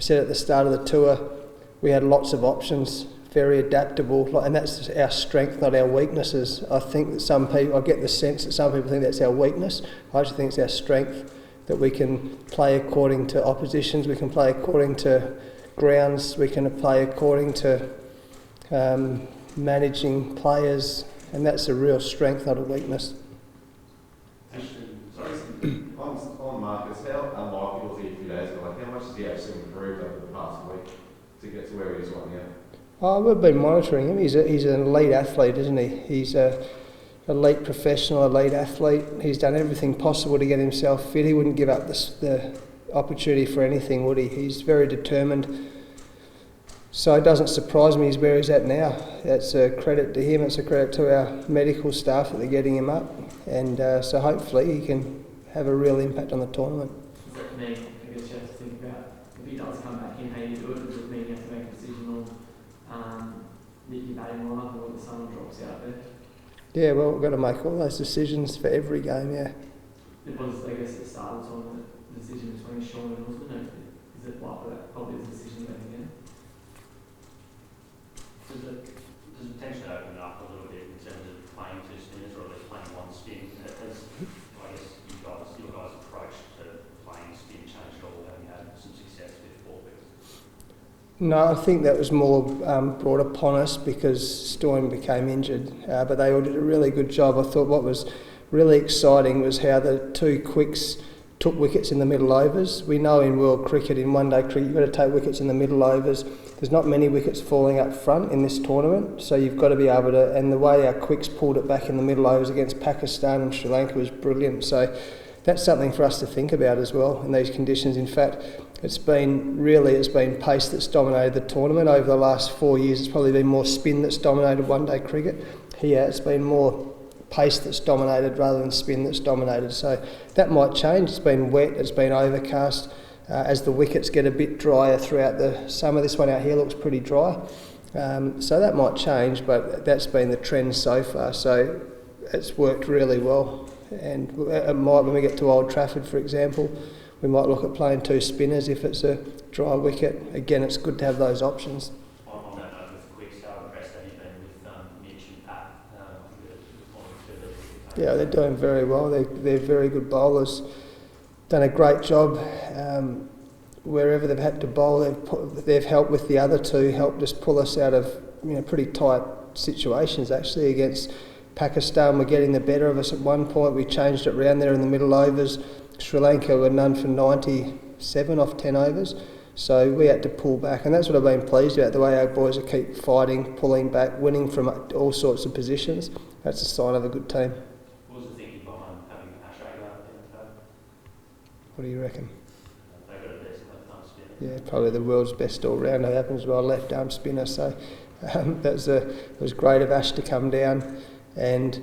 we said at the start of the tour, we had lots of options, very adaptable, and that's our strength, not our weaknesses. I think that I get the sense that some people think that's our weakness. I actually think it's our strength, that we can play according to oppositions, we can play according to grounds, we can play according to managing players, and that's a real strength, not a weakness. On Marcus, how unlikely was he a few days ago? Like, how much has he actually improved over the past week to get to where he is right now? Oh, we've been monitoring him. He's an elite athlete, isn't he? He's a elite professional, elite athlete. He's done everything possible to get himself fit. He wouldn't give up the opportunity for anything, would he? He's very determined. So it doesn't surprise me he's where he's at now. That's a credit to him. It's a credit to our medical staff that they're getting him up. And so hopefully he can have a real impact on the tournament. Does that mean, I guess you have to think about, if he does come back in, how you do it? Does it mean you have to make a decision on your batting lineup or whether someone drops out there? Yeah, well, we've got to make all those decisions for every game, yeah. It was, I guess, at the start of the tournament, the decision between Sean and Usman. Is it likely that probably the decision going again? Does it potentially open it up a little bit in terms of playing two spinners or at least playing one spin? Has, I guess, your guys' approach to playing spin changed at all, having had some success with four wickets? No, I think that was more brought upon us because Stoin became injured, but they all did a really good job. I thought what was really exciting was how the two quicks took wickets in the middle overs. We know in world cricket, in one-day cricket, you've got to take wickets in the middle overs. There's not many wickets falling up front in this tournament, so you've got to be able to, and the way our quicks pulled it back in the middle overs against Pakistan and Sri Lanka was brilliant. So that's something for us to think about as well in these conditions. In fact, it's been pace that's dominated the tournament. Over the last 4 years, it's probably been more spin that's dominated one-day cricket. Here, it's been more pace that's dominated rather than spin that's dominated. So that might change. It's been wet, it's been overcast. As the wickets get a bit drier throughout the summer, this one out here looks pretty dry. So that might change, but that's been the trend so far. So it's worked really well. And it might, when we get to Old Trafford, for example, we might look at playing two spinners if it's a dry wicket. Again, it's good to have those options. On that note, with quicks, how impressed have you been with Mitch and Pat? Yeah, they're doing very well. They're very good bowlers. Done a great job. Wherever they've had to bowl, they've helped with the other two, helped us pull us out of pretty tight situations actually against Pakistan. Were getting the better of us at one point. We changed it round there in the middle overs. Sri Lanka were none for 97 off 10 overs. So we had to pull back, and that's what I've been pleased about, the way our boys are keep fighting, pulling back, winning from all sorts of positions. That's a sign of a good team. What was the thinking behind having Ash Agar down today? What do you reckon? They got a decent left-arm spinner. Yeah, probably the world's best all-rounder happens as well, left-arm spinner. So it was great of Ash to come down, and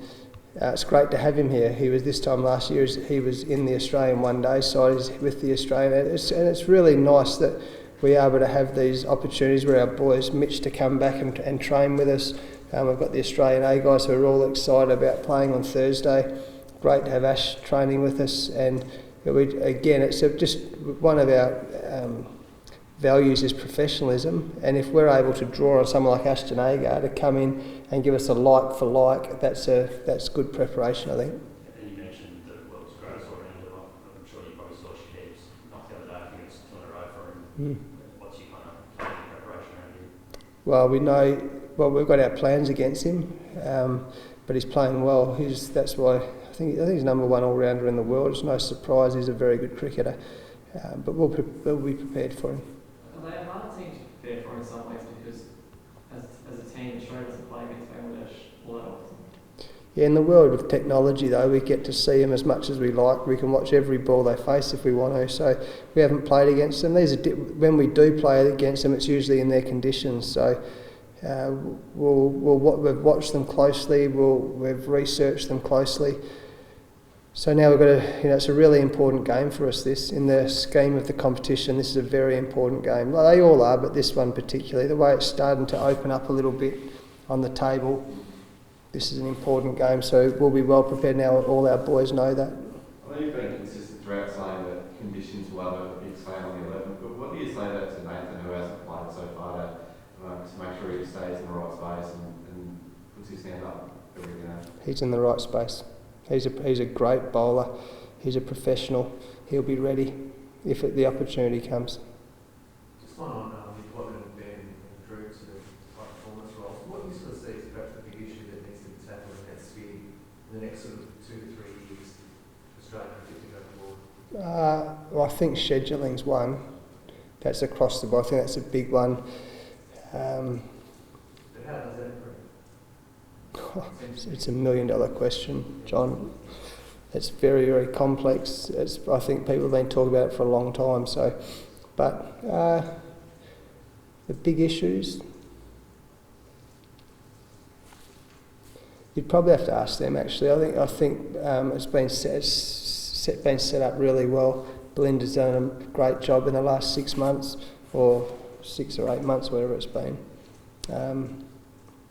it's great to have him here. He was this time last year. He was in the Australian one-day side. He's with the Australian, and it's really nice that we are able to have these opportunities where our boys, Mitch, to come back and train with us. We've got the Australian A guys who are all excited about playing on Thursday. Great to have Ash training with us, and it's just one of our values is professionalism, and if we're able to draw on someone like Ashton Agar to come in and give us a like for like, that's good preparation, I think. And you mentioned the world's greatest all-rounder. I'm sure you probably saw Shakib's knock the other day. I think it's 2 in a row for him. What's your kind of preparation around him? Well, we've got our plans against him, but he's playing well. That's why I think he's number one all-rounder in the world. It's no surprise. He's a very good cricketer, but we'll be prepared for him. Are they a harder team to prepare for in some ways because as a team, Australia doesn't play against Bangladesh all that often? Yeah, in the world of technology though, we get to see them as much as we like. We can watch every ball they face if we want to. So we haven't played against them. When we do play against them, it's usually in their conditions. So we've watched them closely. We've researched them closely. So now we've got it's a really important game for us, this. In the scheme of the competition, this is a very important game. Well, they all are, but this one particularly, the way it's starting to open up a little bit on the table, this is an important game, so we'll be well prepared now. All our boys know that. I know you've been consistent throughout saying that conditions will have a big sway on the 11, but what do you say that to Nathan, who hasn't played so far, to make sure he stays in the right space and puts his hand up every game? He's in the right space. He's a great bowler. He's a professional. He'll be ready if the opportunity comes. Just one on the appointment of Ben and Drew to the high performance roles. What do you sort of see as perhaps the big issue that needs to be tackled in that sphere in the next sort of 2 to 3 years for Australia cricket to go forward? Well, I think scheduling's one. That's across the board. I think that's a big one. But how does that improve? It's $1 million question, John. It's very, very complex. I think people have been talking about it for a long time. But the big issues, you'd probably have to ask them. Actually, I think it's been set up really well. Belinda's done a great job in the last 6 months, or 6 or 8 months, whatever it's been.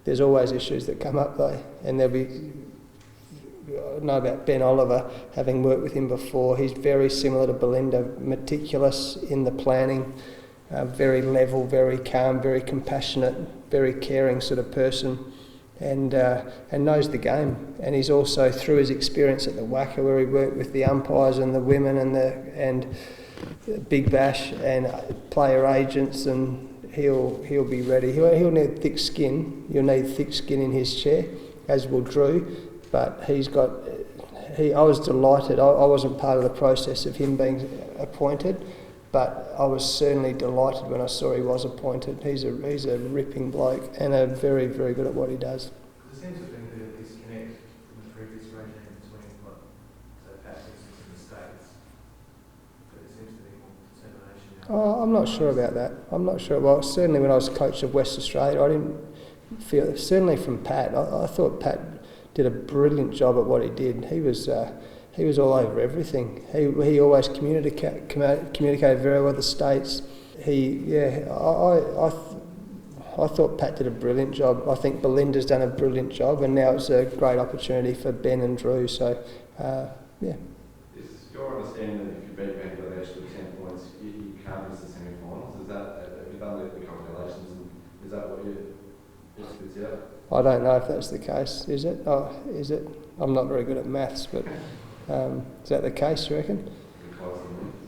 There's always issues that come up though, and there'll be. I know about Ben Oliver, having worked with him before. He's very similar to Belinda, meticulous in the planning, very level, very calm, very compassionate, very caring sort of person, and knows the game. And he's also, through his experience at the Wacker, where he worked with the umpires and the women and Big Bash and player agents, and he'll be ready. He'll need thick skin. You'll need thick skin in his chair, as will Drew. But I was delighted. I wasn't part of the process of him being appointed, but I was certainly delighted when I saw he was appointed. He's a ripping bloke and a very, very good at what he does. There seems to have been a bit of disconnect from the previous regime between what Pat instance in the States, but there seems to be more determination now. Oh, I'm not sure about that. I'm not sure. Well, certainly when I was coach of West Australia, I didn't feel, certainly from Pat, I thought Pat did a brilliant job at what he did. He was all over everything. He always communicated very well with the States. I thought Pat did a brilliant job. I think Belinda's done a brilliant job, and now it's a great opportunity for Ben and Drew. So, yeah. Is your understanding that if you beat Bangladesh with 10 points, you can't miss the semi-finals? Is that, have you done the calculations, and is that what you spits out? I don't know if that's the case. Is it? Oh, is it? I'm not very good at maths, but is that the case, you reckon?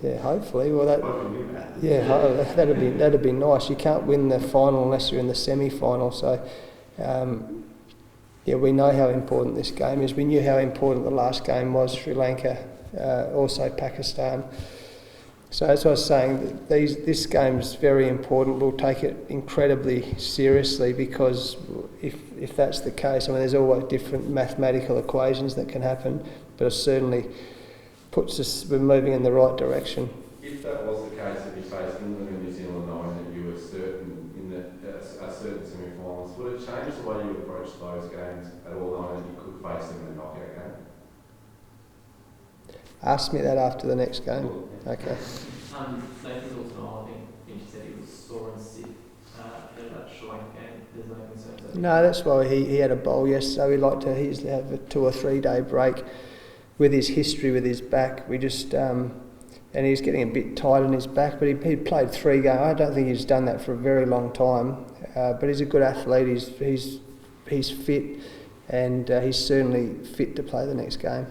Yeah, hopefully. Well, that'd be nice. You can't win the final unless you're in the semi-final. So, we know how important this game is. We knew how important the last game was. Sri Lanka, also Pakistan. So as I was saying, this game is very important. We'll take it incredibly seriously, because if that's the case, I mean, there's always different mathematical equations that can happen, but it certainly puts us, we're moving in the right direction. If that was the case, if you faced England and New Zealand knowing that you were certain in a certain semi-finals, would it change the way you approach those games at all, knowing that you could face them in a knockout game? Ask me that after the next game. Okay. Nathan's also, I think she said he was sore and sick in that Sri Lanka game. There's no concerns. No, that's why he had a bowl yesterday. He used to have a 2 or 3 day break. With his history with his back, we just and he's getting a bit tight in his back. But he played 3 games. I don't think he's done that for a very long time. But he's a good athlete. He's fit, and he's certainly fit to play the next game.